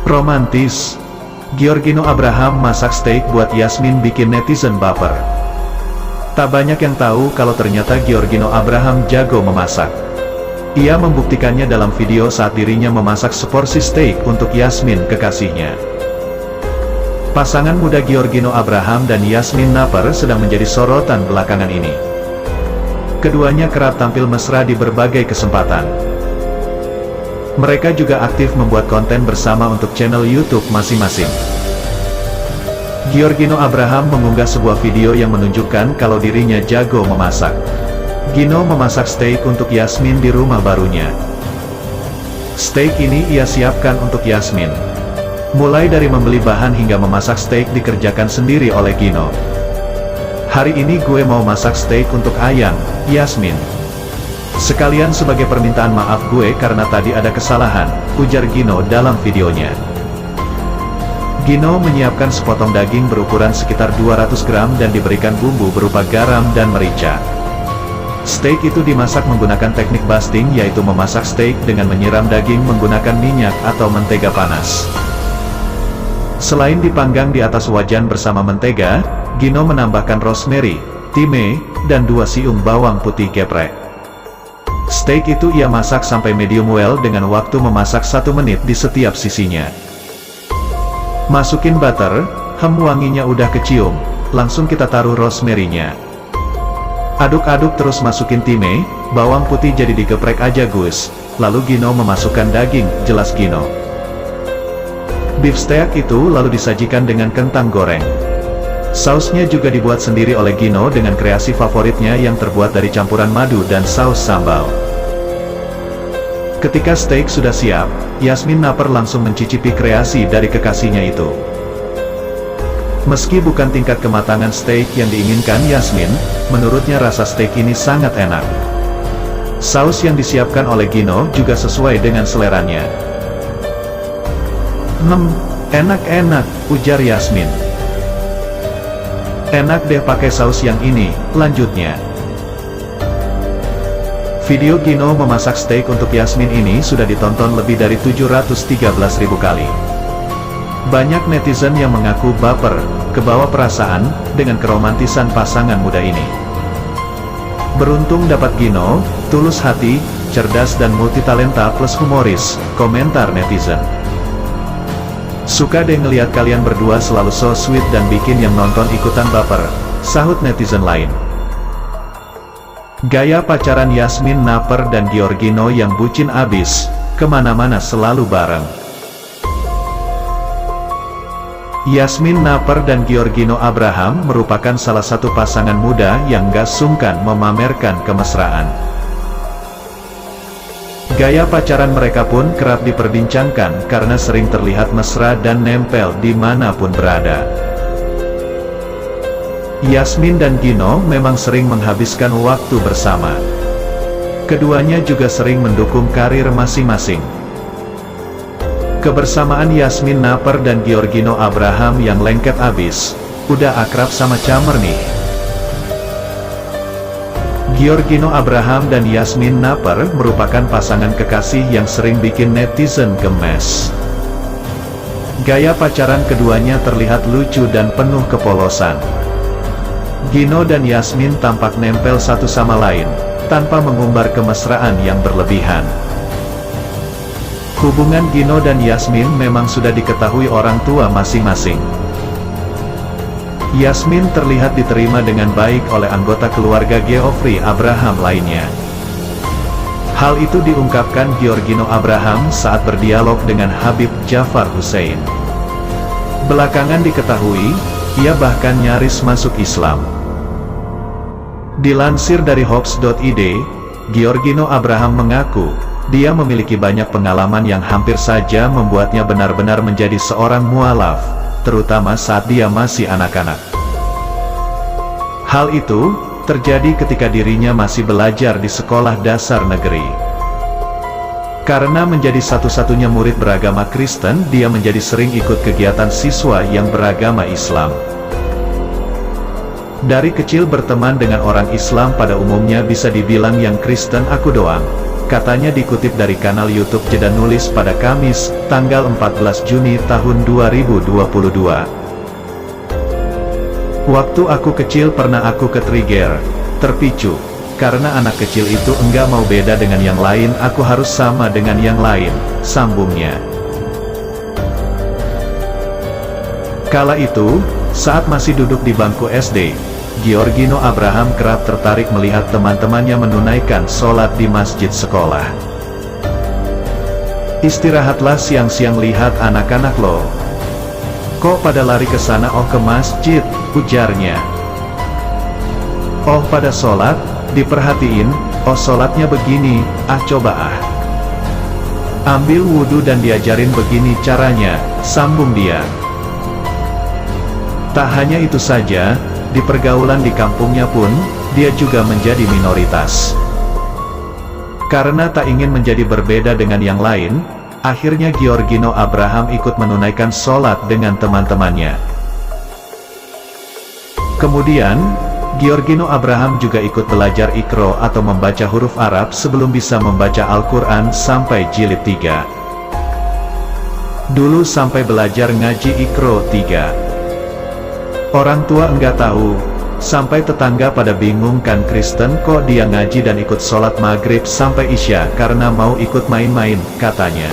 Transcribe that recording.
Romantis. Giorgino Abraham masak steak buat Yasmin bikin netizen baper. Tak banyak yang tahu kalau ternyata Giorgino Abraham jago memasak. Ia membuktikannya dalam video saat dirinya memasak seporsi steak untuk Yasmin kekasihnya. Pasangan muda Giorgino Abraham dan Yasmin Naper sedang menjadi sorotan belakangan ini. Keduanya kerap tampil mesra di berbagai kesempatan. Mereka juga aktif membuat konten bersama untuk channel YouTube masing-masing. Giorgino Abraham mengunggah sebuah video yang menunjukkan kalau dirinya jago memasak. Gino memasak steak untuk Yasmin di rumah barunya. Steak ini ia siapkan untuk Yasmin. Mulai dari membeli bahan hingga memasak steak dikerjakan sendiri oleh Gino. Hari ini gue mau masak steak untuk Ayang, Yasmin. Sekalian sebagai permintaan maaf gue karena tadi ada kesalahan, ujar Gino dalam videonya. Gino menyiapkan sepotong daging berukuran sekitar 200 gram dan diberikan bumbu berupa garam dan merica. Steak itu dimasak menggunakan teknik basting, yaitu memasak steak dengan menyiram daging menggunakan minyak atau mentega panas. Selain dipanggang di atas wajan bersama mentega, Gino menambahkan rosemary, thyme, dan 2 siung bawang putih geprek. Steak itu ia masak sampai medium well dengan waktu memasak 1 menit di setiap sisinya. Masukin butter, wanginya udah kecium, langsung kita taruh rosemary-nya. Aduk-aduk terus masukin thyme, bawang putih jadi digeprek aja Gus. Lalu Gino memasukkan daging, jelas Gino. Beef steak itu lalu disajikan dengan kentang goreng. Sausnya juga dibuat sendiri oleh Gino dengan kreasi favoritnya yang terbuat dari campuran madu dan saus sambal. Ketika steak sudah siap, Yasmin Naper langsung mencicipi kreasi dari kekasihnya itu. Meski bukan tingkat kematangan steak yang diinginkan Yasmin, menurutnya rasa steak ini sangat enak. Saus yang disiapkan oleh Gino juga sesuai dengan seleranya. Enak-enak, ujar Yasmin. Enak deh pakai saus yang ini, lanjutnya. Video Gino memasak steak untuk Yasmin ini sudah ditonton lebih dari 713.000 kali. Banyak netizen yang mengaku baper, kebawa perasaan, dengan keromantisan pasangan muda ini. Beruntung dapat Gino, tulus hati, cerdas dan multitalenta plus humoris, komentar netizen. Suka deh ngeliat kalian berdua selalu so sweet dan bikin yang nonton ikutan baper, sahut netizen lain. Gaya pacaran Yasmin Naper dan Giorgino yang bucin abis, kemana-mana selalu bareng. Yasmin Naper dan Giorgino Abraham merupakan salah satu pasangan muda yang gak sungkan memamerkan kemesraan. Gaya pacaran mereka pun kerap diperbincangkan karena sering terlihat mesra dan nempel dimanapun berada. Yasmin dan Gino memang sering menghabiskan waktu bersama. Keduanya juga sering mendukung karir masing-masing. Kebersamaan Yasmin Naper dan Giorgino Abraham yang lengket abis, udah akrab sama camer nih. Giorgino Abraham dan Yasmin Naper merupakan pasangan kekasih yang sering bikin netizen gemes. Gaya pacaran keduanya terlihat lucu dan penuh kepolosan. Gino dan Yasmin tampak nempel satu sama lain, tanpa mengumbar kemesraan yang berlebihan. Hubungan Gino dan Yasmin memang sudah diketahui orang tua masing-masing. Yasmin terlihat diterima dengan baik oleh anggota keluarga Geoffrey Abraham lainnya. Hal itu diungkapkan Giorgino Abraham saat berdialog dengan Habib Jafar Hussein. Belakangan diketahui, ia bahkan nyaris masuk Islam. Dilansir dari Hoax.id, Giorgino Abraham mengaku, dia memiliki banyak pengalaman yang hampir saja membuatnya benar-benar menjadi seorang mualaf, terutama saat dia masih anak-anak. Hal itu terjadi ketika dirinya masih belajar di sekolah dasar negeri. Karena menjadi satu-satunya murid beragama Kristen, dia menjadi sering ikut kegiatan siswa yang beragama Islam. Dari kecil berteman dengan orang Islam pada umumnya bisa dibilang yang Kristen aku doang. katanya dikutip dari kanal YouTube Jeda Nulis pada Kamis, tanggal 14 Juni tahun 2022. Waktu aku kecil pernah aku ke-trigger, terpicu, karena anak kecil itu enggak mau beda dengan yang lain, aku harus sama dengan yang lain, sambungnya. Kala itu, saat masih duduk di bangku SD, Giorgino Abraham kerap tertarik melihat teman-temannya menunaikan sholat di masjid sekolah. Istirahatlah siang-siang, lihat anak-anak lo. Kok pada lari ke sana? Oh, ke masjid, ujarnya. Oh, pada sholat, diperhatiin, oh sholatnya begini, coba ambil wudhu dan diajarin begini caranya, sambung dia. Tak hanya itu saja, di pergaulan di kampungnya pun, dia juga menjadi minoritas. Karena tak ingin menjadi berbeda dengan yang lain, akhirnya Giorgino Abraham ikut menunaikan sholat dengan teman-temannya. Kemudian, Giorgino Abraham juga ikut belajar Iqra atau membaca huruf Arab sebelum bisa membaca Al-Quran sampai jilid 3. Dulu sampai belajar ngaji Iqra 3. Orang tua enggak tahu, sampai tetangga pada bingung kan, Kristen kok dia ngaji dan ikut sholat maghrib sampai isya karena mau ikut main-main, katanya.